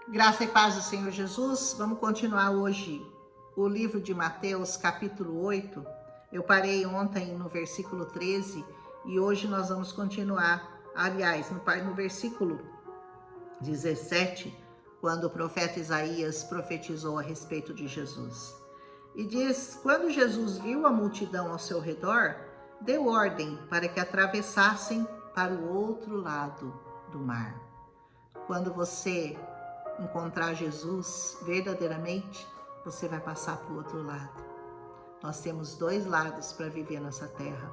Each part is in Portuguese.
Graça e paz do Senhor Jesus. Vamos continuar hoje o livro de Mateus, capítulo 8. Eu parei ontem no versículo 13 e hoje nós vamos continuar, aliás, no versículo 17, quando o profeta Isaías profetizou a respeito de Jesus. E diz: quando Jesus viu a multidão ao seu redor, deu ordem para que atravessassem para o outro lado do mar. Quando você encontrar Jesus verdadeiramente, você vai passar para o outro lado. Nós temos dois lados para viver nessa terra.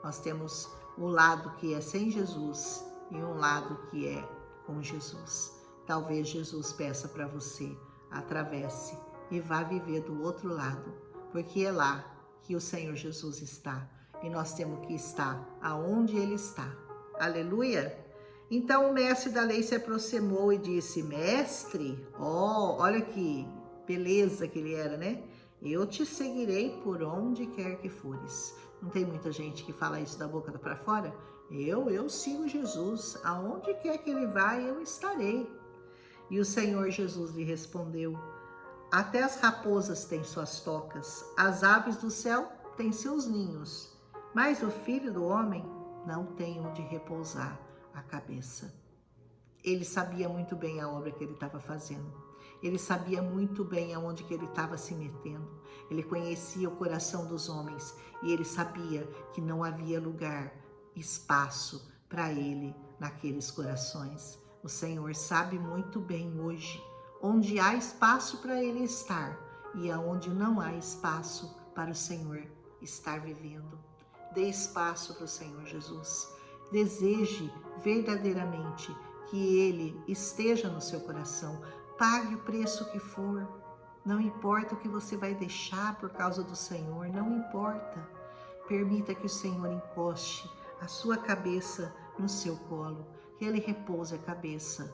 Nós temos o lado que é sem Jesus e um lado que é com Jesus. Talvez Jesus peça para você, atravesse e vá viver do outro lado, porque é lá que o Senhor Jesus está e nós temos que estar aonde Ele está. Aleluia! Então o mestre da lei se aproximou e disse: mestre, olha que beleza que ele era, né? Eu te seguirei por onde quer que fores. Não tem muita gente que fala isso da boca para fora? Eu sigo Jesus, aonde quer que ele vá, eu estarei. E o Senhor Jesus lhe respondeu: até as raposas têm suas tocas, as aves do céu têm seus ninhos, mas o Filho do Homem não tem onde repousar a cabeça. Ele sabia muito bem a obra que ele estava fazendo. Ele sabia muito bem aonde que ele estava se metendo. Ele conhecia o coração dos homens e ele sabia que não havia lugar, espaço para ele naqueles corações. O Senhor sabe muito bem hoje onde há espaço para ele estar e aonde não há espaço para o Senhor estar vivendo. Dê espaço para o Senhor Jesus. Deseje verdadeiramente que Ele esteja no seu coração. Pague o preço que for. Não importa o que você vai deixar por causa do Senhor, não importa. Permita que o Senhor encoste a sua cabeça no seu colo, que Ele repouse a cabeça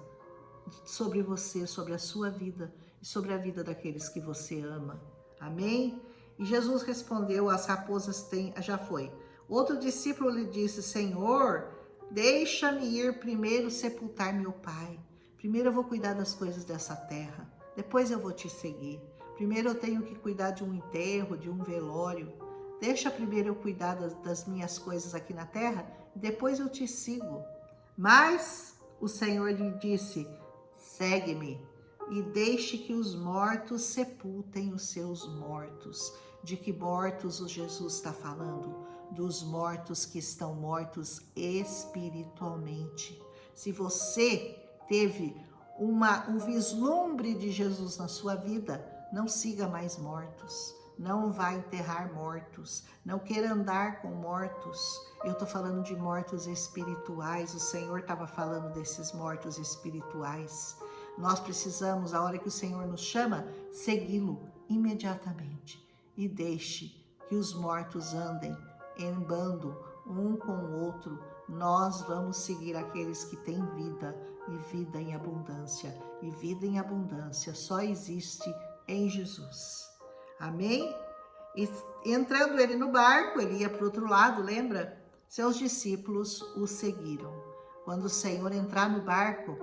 sobre você, sobre a sua vida e sobre a vida daqueles que você ama. Amém? E Jesus respondeu: as raposas têm... Já foi. Outro discípulo lhe disse: Senhor, deixa-me ir primeiro sepultar meu pai. Primeiro eu vou cuidar das coisas dessa terra. Depois eu vou te seguir. Primeiro eu tenho que cuidar de um enterro, de um velório. Deixa primeiro eu cuidar das minhas coisas aqui na terra. Depois eu te sigo. Mas o Senhor lhe disse: segue-me e deixe que os mortos sepultem os seus mortos. De que mortos o Jesus está falando? Dos mortos que estão mortos espiritualmente. Se você teve um vislumbre de Jesus na sua vida, não siga mais mortos. Não vá enterrar mortos. Não queira andar com mortos. Eu estou falando de mortos espirituais. O Senhor estava falando desses mortos espirituais. Nós precisamos, a hora que o Senhor nos chama, segui-lo imediatamente. E deixe que os mortos andem em bando, um com o outro. Nós vamos seguir aqueles que têm vida, e vida em abundância. E vida em abundância só existe em Jesus. Amém? E entrando ele no barco, ele ia para o outro lado, lembra? Seus discípulos o seguiram. Quando o Senhor entrar no barco,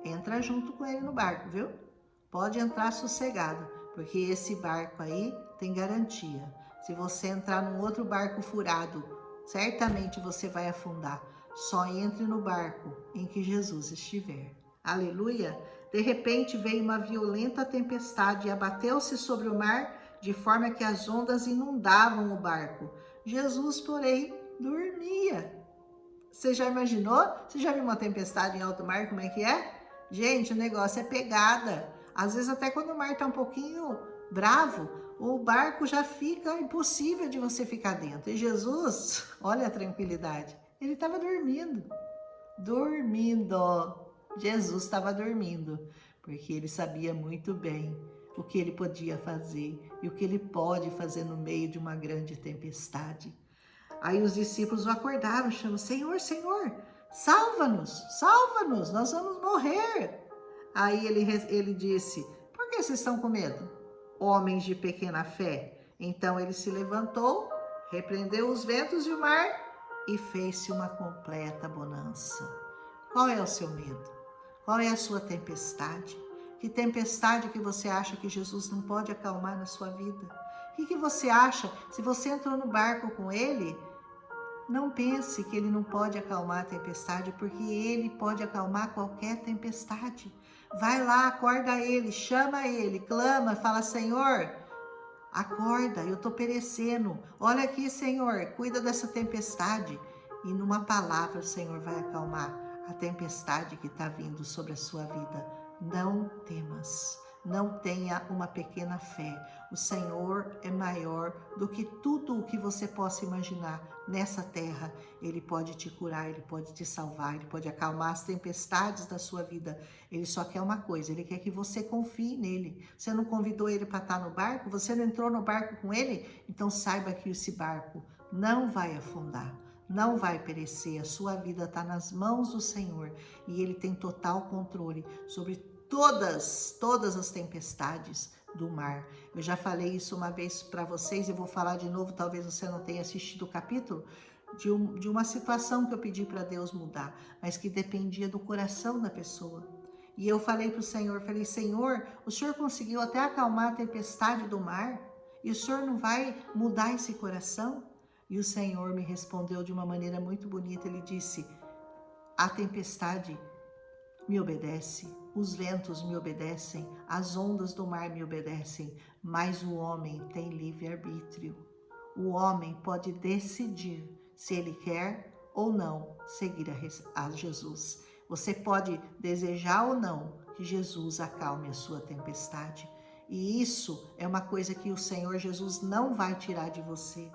entra junto com ele no barco, viu? Pode entrar sossegado, porque esse barco aí tem garantia. Se você entrar num outro barco furado, certamente você vai afundar. Só entre no barco em que Jesus estiver. Aleluia! De repente veio uma violenta tempestade e abateu-se sobre o mar, de forma que as ondas inundavam o barco. Jesus, porém, dormia. Você já imaginou? Você já viu uma tempestade em alto mar? Como é que é? Gente, o negócio é pegada. Às vezes até quando o mar está um pouquinho bravo, o barco já fica impossível de você ficar dentro. E Jesus, olha a tranquilidade, ele estava dormindo. Jesus estava dormindo, porque ele sabia muito bem o que ele podia fazer e o que ele pode fazer no meio de uma grande tempestade. Aí os discípulos o acordaram, chamam: Senhor, Senhor, salva-nos, nós vamos morrer. Aí ele disse: por que vocês estão com medo, homens de pequena fé? Então ele se levantou, repreendeu os ventos e o mar e fez-se uma completa bonança. Qual é o seu medo? Qual é a sua tempestade? Que tempestade que você acha que Jesus não pode acalmar na sua vida? O que você acha? Se você entrou no barco com ele, não pense que ele não pode acalmar a tempestade, porque ele pode acalmar qualquer tempestade. Vai lá, acorda ele, chama ele, clama, fala: Senhor, acorda, eu estou perecendo. Olha aqui, Senhor, cuida dessa tempestade. E numa palavra o Senhor vai acalmar a tempestade que está vindo sobre a sua vida. Não temas. Não tenha uma pequena fé. O Senhor é maior do que tudo o que você possa imaginar nessa terra. Ele pode te curar, Ele pode te salvar, Ele pode acalmar as tempestades da sua vida. Ele só quer uma coisa, Ele quer que você confie nele. Você não convidou Ele para estar no barco? Você não entrou no barco com Ele? Então saiba que esse barco não vai afundar. Não vai perecer, a sua vida está nas mãos do Senhor e Ele tem total controle sobre todas as tempestades do mar. Eu já falei isso uma vez para vocês e vou falar de novo, talvez você não tenha assistido o capítulo, de uma situação que eu pedi para Deus mudar, mas que dependia do coração da pessoa. E eu falei para o Senhor, Senhor, o Senhor conseguiu até acalmar a tempestade do mar e o Senhor não vai mudar esse coração? E o Senhor me respondeu de uma maneira muito bonita, Ele disse: a tempestade me obedece, os ventos me obedecem, as ondas do mar me obedecem, mas o homem tem livre-arbítrio. O homem pode decidir se ele quer ou não seguir a Jesus. Você pode desejar ou não que Jesus acalme a sua tempestade. E isso é uma coisa que o Senhor Jesus não vai tirar de você.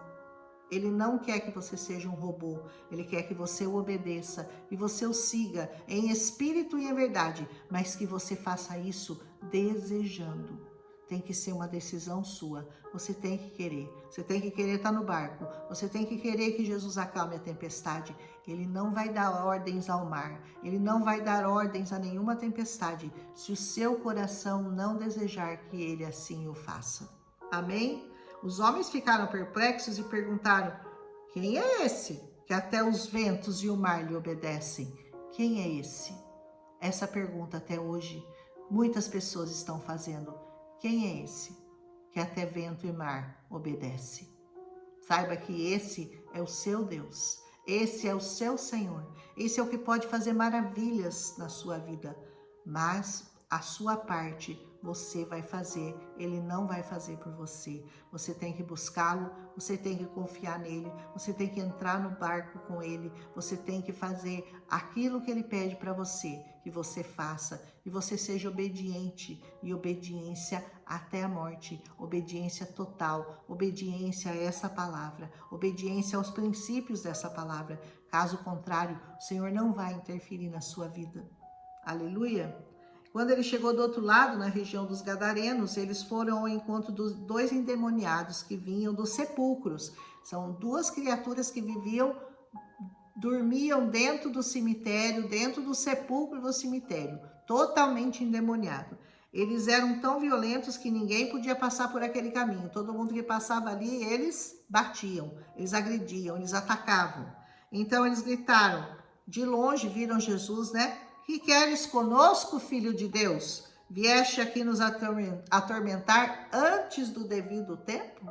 Ele não quer que você seja um robô, Ele quer que você o obedeça e você o siga em espírito e em verdade, mas que você faça isso desejando. Tem que ser uma decisão sua, você tem que querer estar no barco, você tem que querer que Jesus acalme a tempestade. Ele não vai dar ordens ao mar, Ele não vai dar ordens a nenhuma tempestade, se o seu coração não desejar que Ele assim o faça. Amém? Os homens ficaram perplexos e perguntaram: quem é esse que até os ventos e o mar lhe obedecem? Quem é esse? Essa pergunta até hoje muitas pessoas estão fazendo. Quem é esse que até vento e mar obedece? Saiba que esse é o seu Deus, esse é o seu Senhor, esse é o que pode fazer maravilhas na sua vida, mas a sua parte você vai fazer, Ele não vai fazer por você. Você tem que buscá-lo, você tem que confiar nele, você tem que entrar no barco com ele, você tem que fazer aquilo que ele pede para você, que você faça, e você seja obediente, e obediência até a morte, obediência total, obediência a essa palavra, obediência aos princípios dessa palavra. Caso contrário, o Senhor não vai interferir na sua vida. Aleluia! Quando ele chegou do outro lado, na região dos Gadarenos, eles foram ao encontro dos 2 endemoniados que vinham dos sepulcros. São 2 criaturas que dormiam dentro do cemitério, dentro do sepulcro do cemitério, totalmente endemoniado. Eles eram tão violentos que ninguém podia passar por aquele caminho. Todo mundo que passava ali, eles batiam, eles agrediam, eles atacavam. Então eles gritaram, de longe viram Jesus, né? Que queres conosco, Filho de Deus? Vieste aqui nos atormentar antes do devido tempo?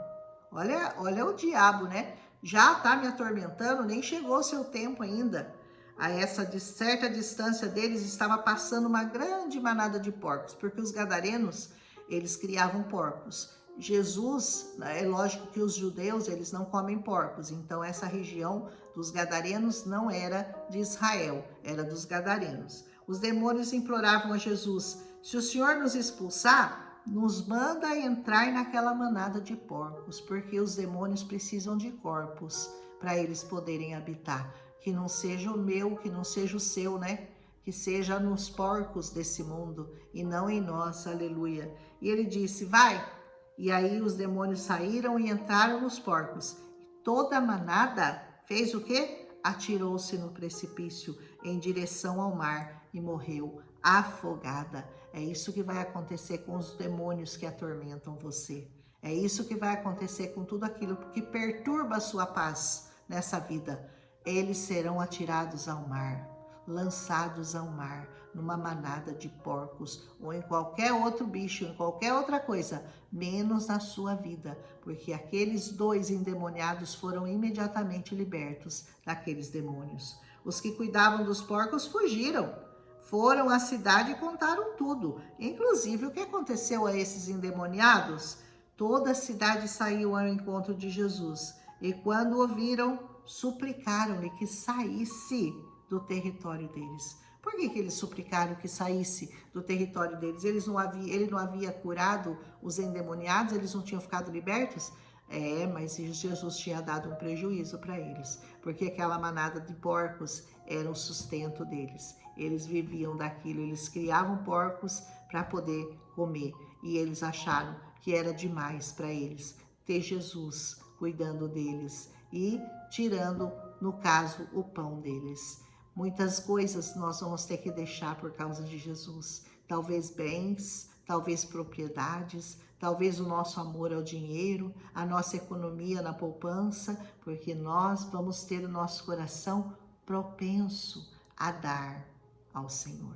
Olha o diabo, né? Já está me atormentando, nem chegou o seu tempo ainda. A essa certa distância deles estava passando uma grande manada de porcos, porque os gadarenos, eles criavam porcos. Jesus, é lógico que os judeus, eles não comem porcos, então essa região dos gadarenos não era de Israel, era dos gadarenos. Os demônios imploravam a Jesus: se o Senhor nos expulsar, nos manda entrar naquela manada de porcos, porque os demônios precisam de corpos para eles poderem habitar. Que não seja o meu, que não seja o seu, né? Que seja nos porcos desse mundo e não em nós, aleluia. E ele disse: vai. E aí os demônios saíram e entraram nos porcos. Toda a manada fez o quê? Atirou-se no precipício em direção ao mar e morreu afogada. É isso que vai acontecer com os demônios que atormentam você. É isso que vai acontecer com tudo aquilo que perturba a sua paz nessa vida. Eles serão atirados ao mar. lançados ao mar, numa manada de porcos, ou em qualquer outro bicho, em qualquer outra coisa, menos na sua vida, porque aqueles 2 endemoniados foram imediatamente libertos daqueles demônios. Os que cuidavam dos porcos fugiram, foram à cidade e contaram tudo, inclusive o que aconteceu a esses endemoniados. Toda a cidade saiu ao encontro de Jesus, e quando ouviram, suplicaram-lhe que saísse do território deles. Por que eles suplicaram que saísse do território deles? Ele não havia curado os endemoniados? Eles não tinham ficado libertos? Mas Jesus tinha dado um prejuízo para eles, porque aquela manada de porcos era o sustento deles. Eles viviam daquilo, eles criavam porcos para poder comer, e eles acharam que era demais para eles ter Jesus cuidando deles e tirando, no caso, o pão deles. Muitas coisas nós vamos ter que deixar por causa de Jesus. Talvez bens, talvez propriedades, talvez o nosso amor ao dinheiro, a nossa economia na poupança, porque nós vamos ter o nosso coração propenso a dar ao Senhor.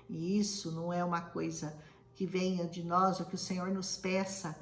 E isso não é uma coisa que venha de nós, ou que o Senhor nos peça.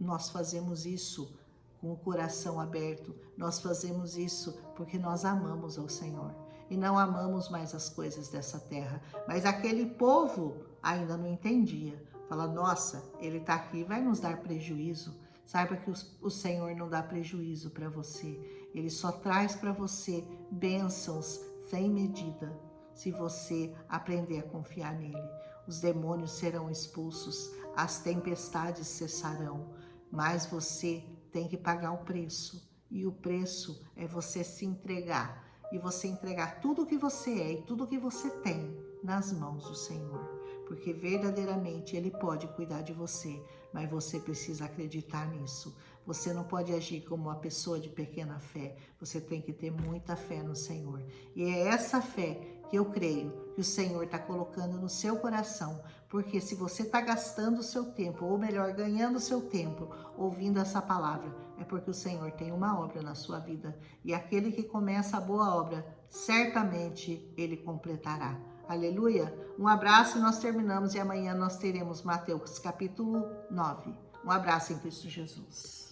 Nós fazemos isso com o coração aberto, nós fazemos isso porque nós amamos ao Senhor e não amamos mais as coisas dessa terra. Mas aquele povo ainda não entendia. Fala, nossa, ele está aqui, vai nos dar prejuízo. Saiba que o Senhor não dá prejuízo para você. Ele só traz para você bênçãos sem medida, se você aprender a confiar nele. Os demônios serão expulsos, as tempestades cessarão, mas você tem que pagar o preço. E o preço é você se entregar. E você entregar tudo o que você é e tudo o que você tem nas mãos do Senhor. Porque verdadeiramente Ele pode cuidar de você, mas você precisa acreditar nisso. Você não pode agir como uma pessoa de pequena fé. Você tem que ter muita fé no Senhor. E é essa fé que eu creio que o Senhor está colocando no seu coração. Porque se você está gastando o seu tempo, ou melhor, ganhando o seu tempo, ouvindo essa palavra, é porque o Senhor tem uma obra na sua vida. E aquele que começa a boa obra, certamente Ele completará. Aleluia! Um abraço e nós terminamos. E amanhã nós teremos Mateus capítulo 9. Um abraço em Cristo Jesus.